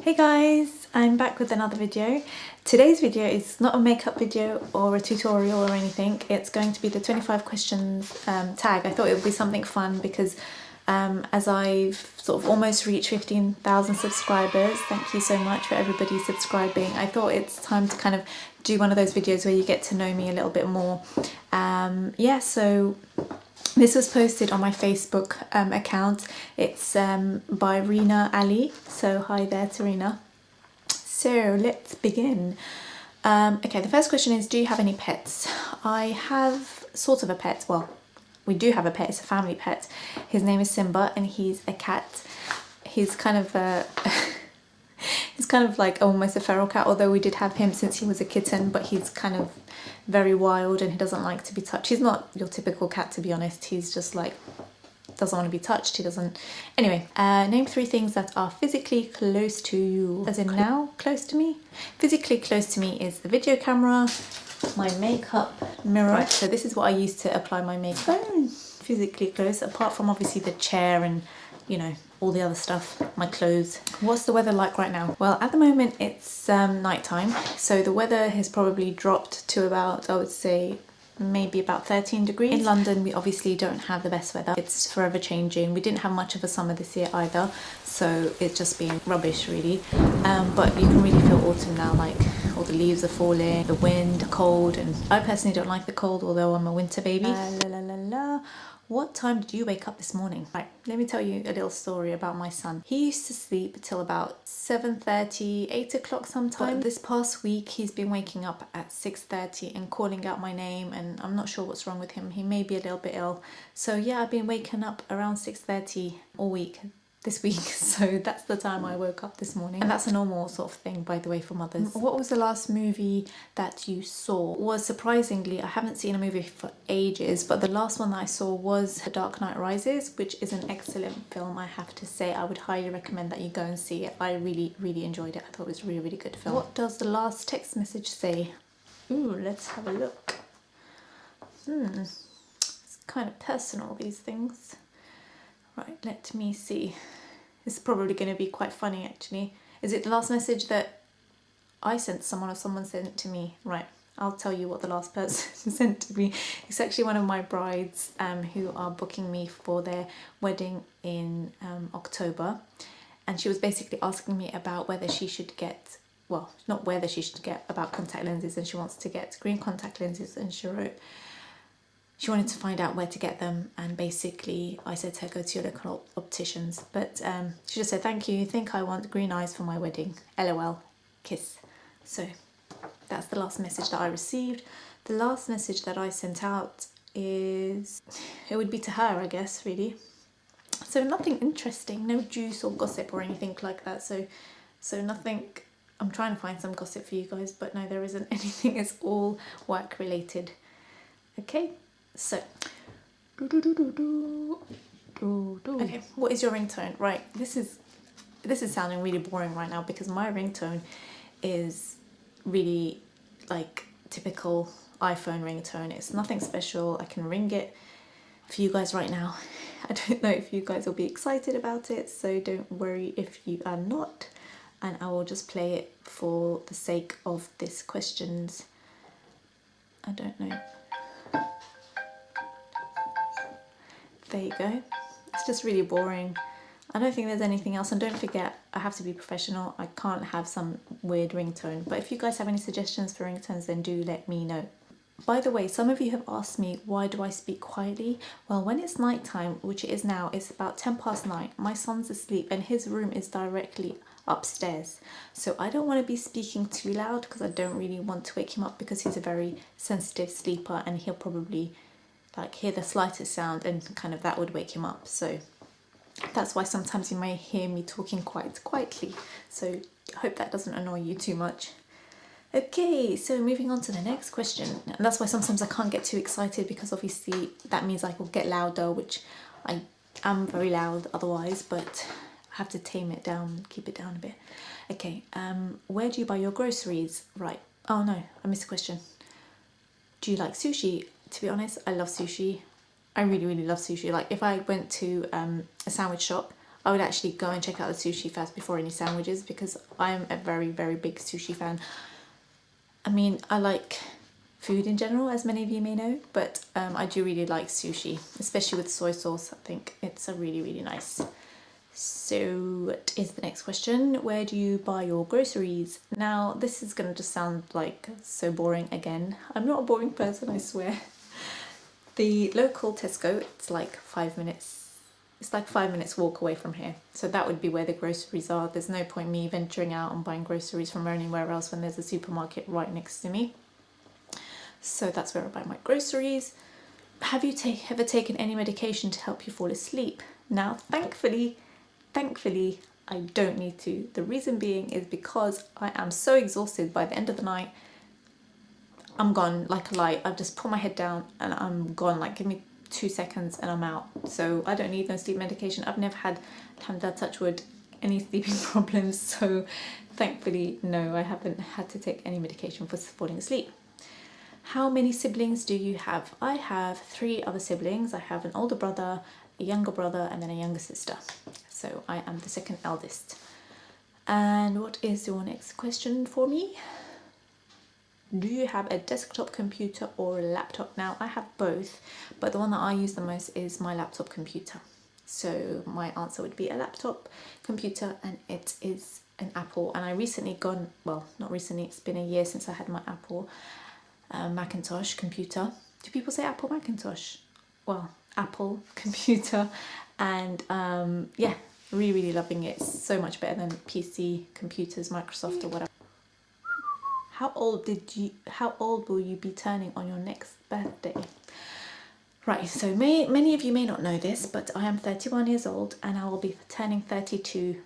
Hey guys, I'm back with another video. Today's video is not a makeup video or a tutorial or anything. It's going to be the 25 questions tag. I thought it would be something fun because as I've sort of almost reached 15,000 subscribers, thank you so much for everybody subscribing. I thought it's time to kind of do one of those videos where you get to know me a little bit more. Yeah, so this was posted on my Facebook account. It's by Rina Ali. So hi there to Rina. So let's begin. Okay, the first question is, do you have any pets? I have sort of a pet. Well, we do have a pet. It's a family pet. His name is Simba and he's a cat. He's kind of he's kind of like almost a feral cat, although we did have him since he was a kitten, but he's kind of very wild and he doesn't like to be touched. He's not your typical cat, to be honest. He's just like doesn't want to be touched. He doesn't. Anyway, name 3 things that are physically close to you. As in now, close to me. Physically close to me is the video camera, my makeup mirror. Right, so this is what I use to apply my makeup. Physically close, apart from obviously the chair and, you know, all the other stuff, my clothes. What's the weather like right now? Well, at the moment it's nighttime, so the weather has probably dropped to about, I would say, maybe about 13 degrees. In London, we obviously don't have the best weather. It's forever changing. We didn't have much of a summer this year either, so it's just been rubbish really. But you can really feel autumn now, like all the leaves are falling, the wind, the cold, and I personally don't like the cold, although I'm a winter baby. What time did you wake up this morning? Right, let me tell you a little story about my son. He used to sleep till about 7:30, 8 o'clock sometimes. But this past week he's been waking up at 6:30 and calling out my name, and I'm not sure what's wrong with him. He may be a little bit ill. So yeah, I've been waking up around 6:30 all week this week, so that's the time I woke up this morning, and that's a normal sort of thing, by the way, for mothers. What was the last movie that you saw? Well, surprisingly, I haven't seen a movie for ages, but the last one that I saw was The Dark Knight Rises, which is an excellent film, I have to say. I would highly recommend that you go and see it. I really enjoyed it. I thought it was a really good film. What does the last text message say? Ooh, let's have a look. It's kind of personal, these things. Right, let me see. It's probably going to be quite funny, actually. Is it the last message that I sent to someone or someone sent it to me? Right, I'll tell you what the last person sent to me. It's actually one of my brides who are booking me for their wedding in October. And she was basically asking me about whether she should get, well, not whether she should get, about contact lenses. And she wants to get green contact lenses. And she wrote, she wanted to find out where to get them, and basically I said to her, go to your local opticians. But she just said, thank you, think I want green eyes for my wedding, LOL, kiss. So that's the last message that I received. The last message that I sent out is, it would be to her, I guess, really. So nothing interesting, no juice or gossip or anything like that. So nothing. I'm trying to find some gossip for you guys, but no, there isn't anything. It's all work related. Okay. So, okay, what is your ringtone? Right, this is sounding really boring right now because my ringtone is really like typical iPhone ringtone. It's nothing special. I can ring it for you guys right now. I don't know if you guys will be excited about it, so don't worry if you are not, and I will just play it for the sake of this questions. I don't know. There you go. It's just really boring. I don't think there's anything else, and don't forget, I have to be professional. I can't have some weird ringtone. But if you guys have any suggestions for ringtones, then do let me know. By the way, some of you have asked me, why do I speak quietly? Well, when it's nighttime, which it is now, it's about 9:10. My son's asleep and his room is directly upstairs. So I don't want to be speaking too loud because I don't really want to wake him up, because he's a very sensitive sleeper and he'll probably like hear the slightest sound and kind of that would wake him up. So that's why sometimes you may hear me talking quite quietly. So I hope that doesn't annoy you too much. Okay, so moving on to the next question. And that's why sometimes I can't get too excited, because obviously that means I will get louder, which I am very loud otherwise, but I have to tame it down, keep it down a bit. Okay, where do you buy your groceries? Right, oh no, I missed a question. Do you like sushi? To be honest, I love sushi. I really love sushi. Like if I went to a sandwich shop, I would actually go and check out the sushi first before any sandwiches, because I'm a very, very big sushi fan. I mean, I like food in general, as many of you may know, but I do really like sushi, especially with soy sauce. I think it's a really, really nice. So what is the next question? Where do you buy your groceries? Now, this is going to just sound like so boring again. I'm not a boring person, I swear. The local Tesco, it's like 5 minutes. It's like 5 minutes walk away from here. So that would be where the groceries are. There's no point me venturing out and buying groceries from anywhere else when there's a supermarket right next to me. So that's where I buy my groceries. Have you ever taken any medication to help you fall asleep? Now, thankfully, I don't need to. The reason being is because I am so exhausted by the end of the night. I'm gone like a light. I've just put my head down and I'm gone. Like, give me 2 seconds and I'm out. So I don't need no sleep medication. I've never had, alhamdulillah, touch wood, any sleeping problems. So thankfully, no, I haven't had to take any medication for falling asleep. How many siblings do you have? I have 3 other siblings. I have an older brother, a younger brother, and then a younger sister. So I am the second eldest. And what is your next question for me? Do you have a desktop computer or a laptop? Now, I have both, but the one that I use the most is my laptop computer. So my answer would be a laptop computer, and it is an Apple. And I recently well, not recently, it's been a year since I had my Apple Macintosh computer. Do people say Apple Macintosh? Well, Apple computer. And yeah, really loving it. It's so much better than PC computers, Microsoft or whatever. How old will you be turning on your next birthday? Right, so many of you may not know this, but I am 31 years old and I will be turning 32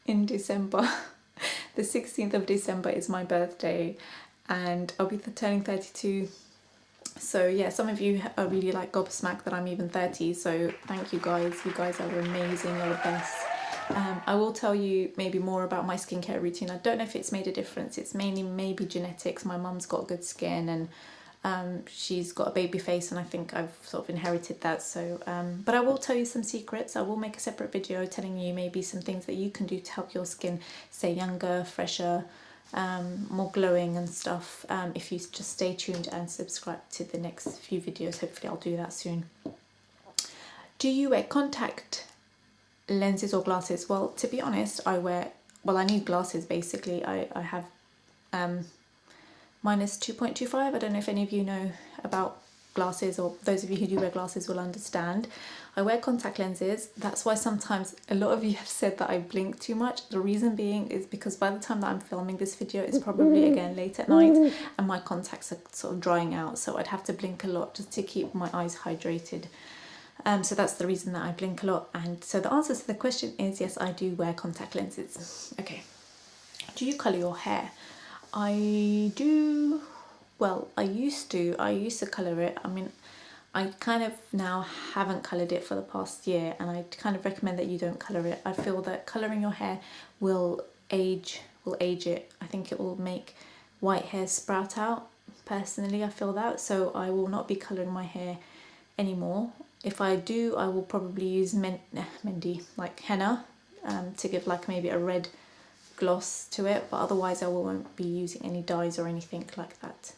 in December. The 16th of December is my birthday and I'll be turning 32. So yeah, some of you are really like gobsmacked that I'm even 30, so thank you guys. You guys are amazing, you're the best. I will tell you maybe more about my skincare routine. I don't know if it's made a difference. It's mainly maybe genetics. My mum's got good skin and she's got a baby face, and I think I've sort of inherited that. So but I will tell you some secrets. I will make a separate video telling you maybe some things that you can do to help your skin stay younger, fresher, more glowing and stuff. If you just stay tuned and subscribe to the next few videos, hopefully I'll do that soon. Do you wear contact lenses or glasses? Well, to be honest, I need glasses basically. I have minus 2.25. I don't know if any of you know about glasses, or those of you who do wear glasses will understand. I wear contact lenses. That's why sometimes a lot of you have said that I blink too much. The reason being is because by the time that I'm filming this video, it's probably again late at night and my contacts are sort of drying out, so I'd have to blink a lot just to keep my eyes hydrated. So that's the reason that I blink a lot. And so the answer to the question is yes, I do wear contact lenses. Okay. Do you colour your hair? I do. Well, I used to colour it. I mean, I kind of now haven't coloured it for the past year, and I kind of recommend that you don't colour it. I feel that colouring your hair will age it. I think it will make white hair sprout out. Personally, I feel that. So I will not be colouring my hair anymore. If I do, I will probably use Mendi, like henna, to give like maybe a red gloss to it, but otherwise I won't be using any dyes or anything like that.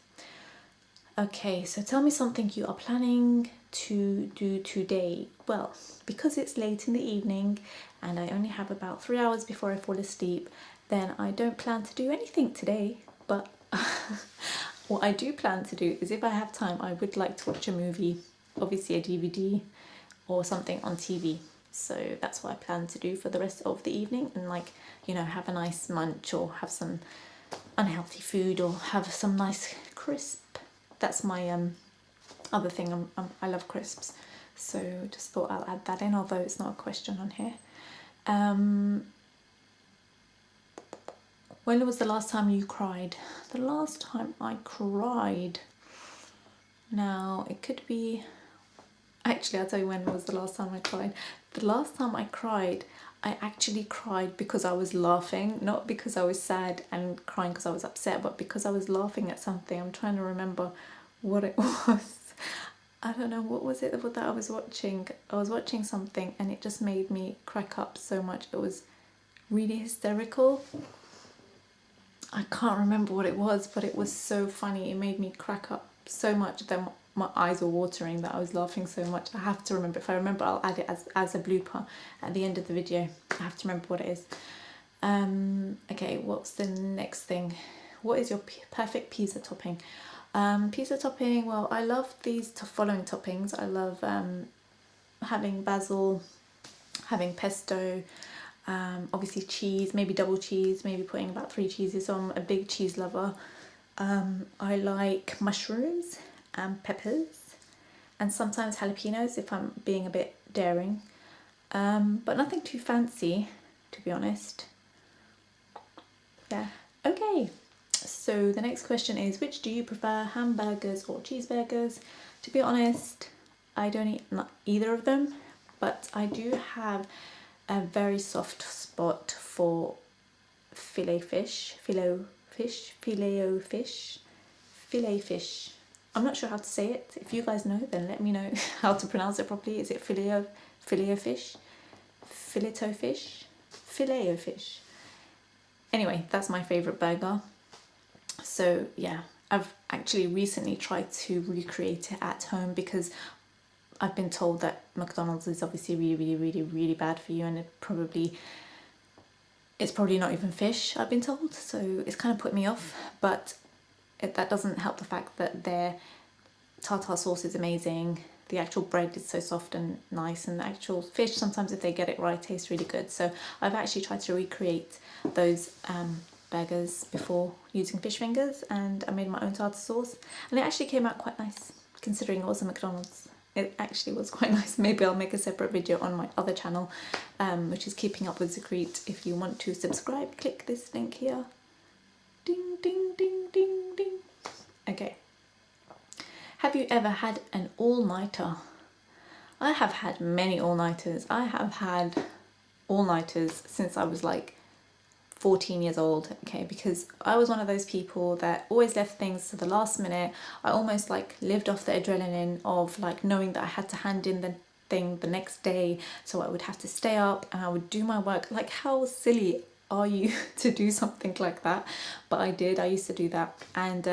Okay, so tell me something you are planning to do today. Well, because it's late in the evening and I only have about 3 hours before I fall asleep, then I don't plan to do anything today, but what I do plan to do is, if I have time, I would like to watch a movie, obviously a DVD or something on TV. So that's what I plan to do for the rest of the evening, and like, you know, have a nice munch or have some unhealthy food or have some nice crisp. That's my other thing. I love crisps, so just thought I'll add that in, although it's not a question on here. When was the last time you cried? The last time I cried, now it could be, actually I'll tell you when was the last time I cried. The last time I cried, I actually cried because I was laughing, not because I was sad and crying because I was upset, but because I was laughing at something. I'm trying to remember what it was. I don't know, what was it that I was watching? I was watching something and it just made me crack up so much. It was really hysterical. I can't remember what it was, but it was so funny. It made me crack up so much that my eyes were watering, that I was laughing so much. I have to remember. If I remember, I'll add it as a blooper at the end of the video. I have to remember what it is. Okay, what's the next thing? What is your perfect pizza topping? Pizza topping, well, I love these following toppings. I love having basil, having pesto, obviously cheese, maybe double cheese, maybe putting about 3 cheeses. So I'm a big cheese lover. I like mushrooms and peppers, and sometimes jalapenos if I'm being a bit daring, but nothing too fancy, to be honest. Yeah. Okay, so the next question is, which do you prefer, hamburgers or cheeseburgers? To be honest, I don't eat either of them, but I do have a very soft spot for filet fish. I'm not sure how to say it. If you guys know, then let me know how to pronounce it properly. Is it filet o fish? Filet-o fish? Filet-o fish. Anyway, that's my favourite burger. So yeah, I've actually recently tried to recreate it at home because I've been told that McDonald's is obviously really bad for you, and it's probably not even fish, I've been told, so it's kind of put me off. But that doesn't help the fact that their tartar sauce is amazing, the actual bread is so soft and nice, and the actual fish, sometimes if they get it right, tastes really good. So I've actually tried to recreate those burgers before using fish fingers, and I made my own tartar sauce, and it actually came out quite nice considering it was a McDonald's. It actually was quite nice. Maybe I'll make a separate video on my other channel, which is Keeping Up with Zakrit. If you want to subscribe, click this link here. Ding, ding, ding, ding, ding. Okay. Have you ever had an all-nighter? I have had many all-nighters. I have had all-nighters since I was like 14 years old, okay, because I was one of those people that always left things to the last minute. I almost like lived off the adrenaline of like knowing that I had to hand in the thing the next day, so I would have to stay up and I would do my work. Like, how silly are you to do something like that? But I did. I used to do that, and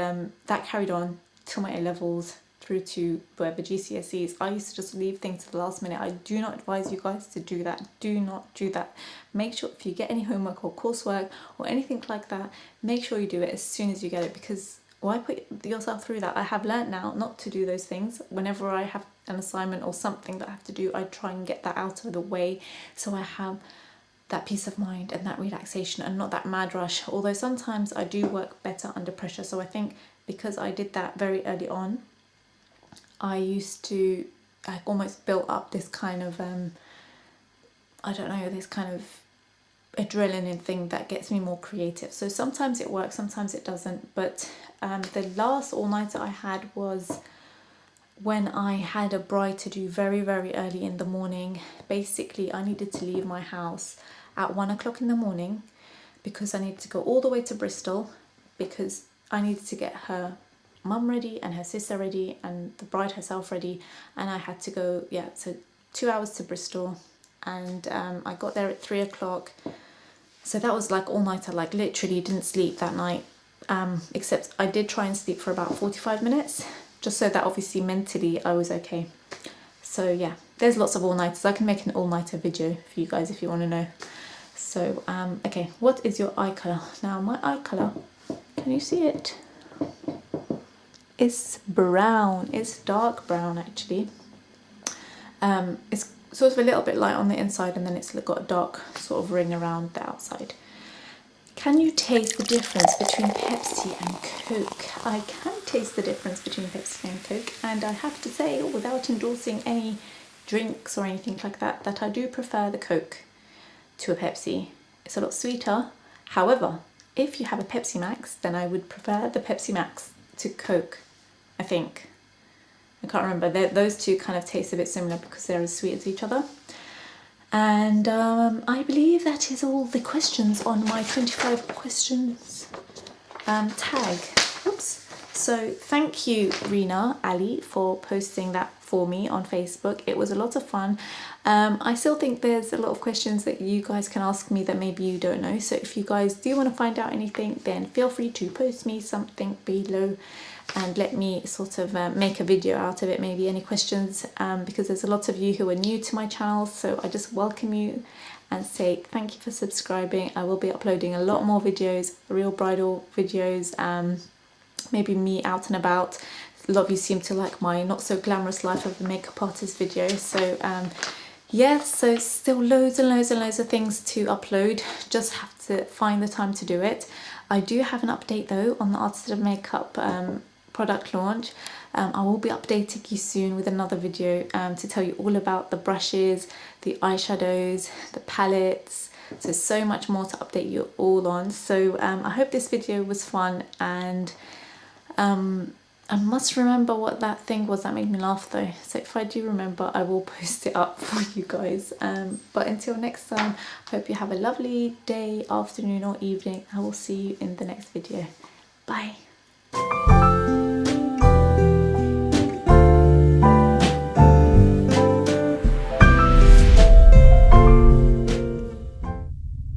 that carried on till my A-levels through to whatever GCSEs. I used to just leave things to the last minute. I do not advise you guys to do that. Do not do that. Make sure if you get any homework or coursework or anything like that, make sure you do it as soon as you get it, because why put yourself through that? I have learnt now not to do those things. Whenever I have an assignment or something that I have to do, I try and get that out of the way, so I have that peace of mind and that relaxation and not that mad rush. Although sometimes I do work better under pressure. So I think because I did that very early on, I almost built up this kind of, I don't know, this kind of adrenaline thing that gets me more creative. So sometimes it works, sometimes it doesn't. But the last all-nighter I had was when I had a bride to do very early in the morning. Basically, I needed to leave my house at 1 o'clock in the morning because I needed to go all the way to Bristol, because I needed to get her mum ready and her sister ready and the bride herself ready, and I had to go, yeah, so 2 hours to Bristol, and I got there at 3 o'clock. So that was like all-nighter, like literally didn't sleep that night, except I did try and sleep for about 45 minutes, just so that obviously mentally I was okay. So yeah, there's lots of all-nighters. I can make an all-nighter video for you guys if you want to know. So okay, what is your eye colour? Now my eye colour, can you see it? It's brown. It's dark brown actually. It's sort of a little bit light on the inside, and then it's got a dark sort of ring around the outside. Can you taste the difference between Pepsi and Coke? I can taste the difference between Pepsi and Coke, and I have to say, without endorsing any drinks or anything like that, that I do prefer the Coke to a Pepsi. It's a lot sweeter. However, if you have a Pepsi Max, then I would prefer the Pepsi Max to Coke, I think. I can't remember. Those two kind of taste a bit similar because they're as sweet as each other. And I believe that is all the questions on my 25 questions tag. Oops. So thank you Rina Ali for posting that for me on Facebook. It was a lot of fun. I still think there's a lot of questions that you guys can ask me that maybe you don't know, so if you guys do want to find out anything, then feel free to post me something below and let me sort of make a video out of it, maybe any questions, because there's a lot of you who are new to my channel, so I just welcome you and say thank you for subscribing. I will be uploading a lot more videos, real bridal videos, maybe me out and about. A lot of you seem to like my not so glamorous life of a makeup artist video, so yeah, so still loads and loads and loads of things to upload, just have to find the time to do it. I do have an update though on the Artist of Makeup product launch. I will be updating you soon with another video to tell you all about the brushes, the eyeshadows, the palettes, so much more to update you all on. So I hope this video was fun, and I must remember what that thing was that made me laugh though, so if I do remember I will post it up for you guys. But until next time, I hope you have a lovely day, afternoon or evening. I will see you in the next video. Bye.